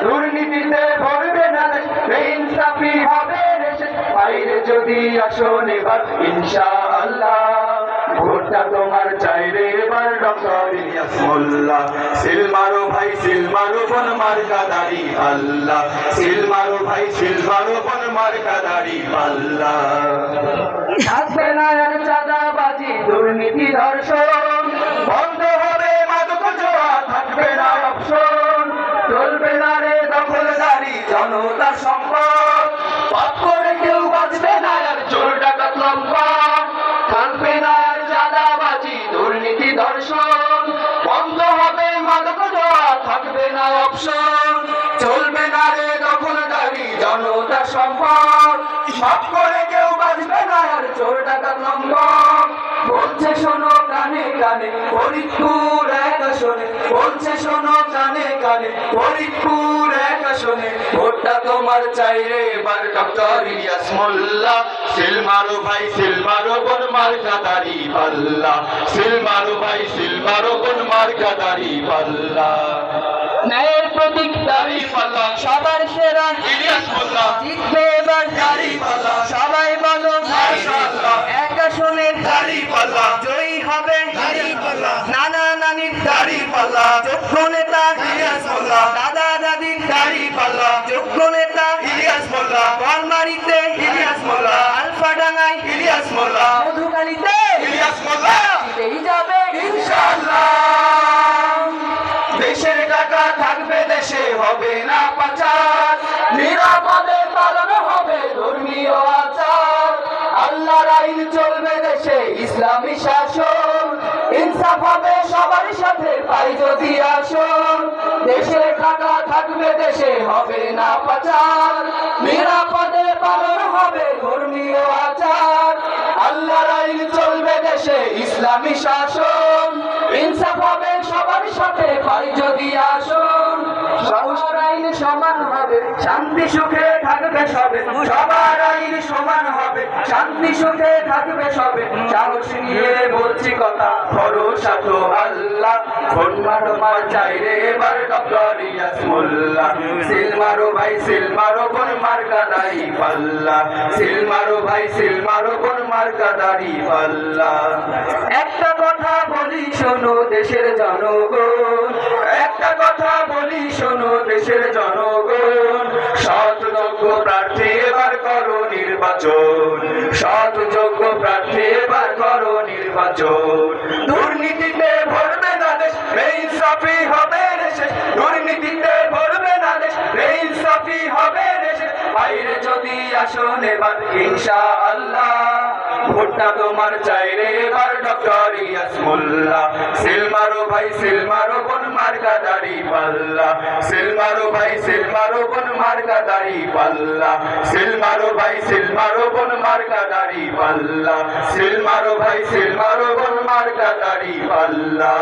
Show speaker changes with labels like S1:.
S1: দুর্নীতিতে ভরবে না দেশ, বেইনসাফি হবে দেশে। বাইরে যদি আসুন এবার ইনশাআল্লাহ, ভোটটা তোমার চাইরে এবার ডক্টর ইলিয়াস মোল্লা। সিল মারো ভাই সিল মারো বোন মার্কা দাড়ি পাল্লা, সিল মারো ভাই সিল মারো বোন মার্কা দাড়ি পাল্লা। থাকবে না আর চাঁদাবাজি দুর্নীতি ধর্ষণ, বন্ধ হবে মাদক জোয়া, থাকবে না অপশন। চলবে না রে দখলদারি জনতার সম্পদ, পাপ করে কেউ বাঁচবে না আর চোর ডাকাত লম্পট। থাকবে না আর চাঁদাবাজি দুর্নীতি ধর্ষণ, বন্ধ হবে মাদক জোয়া, থাকবে না অপশন। চলবে না রে দখলদারি জনতার সম্পদ, পাপ করে কেউ বাঁচবে না আর চোর ডাকাত লম্পট। বলছে শোনো কানে কানে ফরিদপুর এক আসনে, বলছে শোনো কানে কানে ফরিদপুর এক আসনে। ভোটটা তোমার চাইরে এবার ডক্টর ইলিয়াস মোল্লা। সিল মারো ভাই সিল মারো বোন মার্কা দাড়ি পাল্লা, সিল মারো ভাই সিল মারো বোন মার্কা দাড়ি পাল্লা। ন্যায়ের প্রতীক দাড়ি পাল্লা, সবার সেরা ইলিয়াস মোল্লা। জিতবে এবার দাড়ি পাল্লা, সবাই বলো মাশাআল্লাহ। এক আসনের দাড়ি পাল্লা, জয়ী হবে দাড়ি পাল্লা, নানা নানির দাড়ি পাল্লা, যোগ্য নেতা ইলিয়াস মোল্লা। দাদা দাদির দাড়ি পাল্লা, যোগ্য নেতা ইলিয়াস মোল্লা। বলমারিতে ইলিয়াস মোল্লা, আলফাডাঙ্গায় ইলিয়াস মোল্লা, মধুখালীতে ইলিয়াস মোল্লা। জিতেই যাবে ইনশাআল্লাহ। দেশের টাকা থাকবে দেশে, হবে না পাচার, নিরাপদে পালন হবে ধর্মীয় আচার। আল্লাহর আইন চলবে দেশে, ইসলামী শাসন, ইনসাফ হবে সবার সাথে পাই যদি আসন। দেশের টাকা থাকবে দেশে, হবে না পাচার, নিরাপদে পালন হবে ধর্মীয় আচার। আল্লাহর আইন চলবে দেশে, ইসলামী শাসন, ইনসাফ হবে সবার সাথে পাই যদি আসন। সবার আইন সমান হবে, শান্তি সুখে থাকবে সবে, সবার আইন সমান হবে, শান্তি সুখে থাকবে সবে। সাহস নিয়ে বলছি কথা, ভরসা তো আল্লাহ। ভোট মারো মার চাইরে এবার ডক্টর ইলিয়াস মোল্লা। সিল মারো ভাই সিল মারো বোন মার্কা দাড়ি পাল্লা, সিল মারো ভাই সিল মারো বোন মার্কা দাড়ি পাল্লা। একটা কথা বলি শোনো দেশের জনগণ, একটা কথা বলি শোনো দেশের জনগণ। সৎ যোগ্য প্রার্থী এবার করো নির্বাচন, সৎ যোগ্য প্রার্থী এবার করো নির্বাচন। দুর্নীতিতে ভরবে না দেশ, বেইনসাফি হবে দেশে, দুর্নীতিতে ভরবে না দেশ, বেইনসাফি হবে দেশে। বাইরে যদি আসুন এবার ইনশাআল্লাহ, ভোটটা তোমার চাইরে এবার ডক্টর ইলিয়াস মোল্লা। সিল মারো ভাই সিল মারো বোন মার্কা দাড়ি পাল্লা, সিল মারো ভাই সিল মারো বোন মার্কা দাড়ি পাল্লা, সিল মারো ভাই সিল মারো বোন মার্কা দাড়ি পাল্লা, সিল মারো ভাই সিল মারো বোন মার্কা দাড়ি পাল্লা।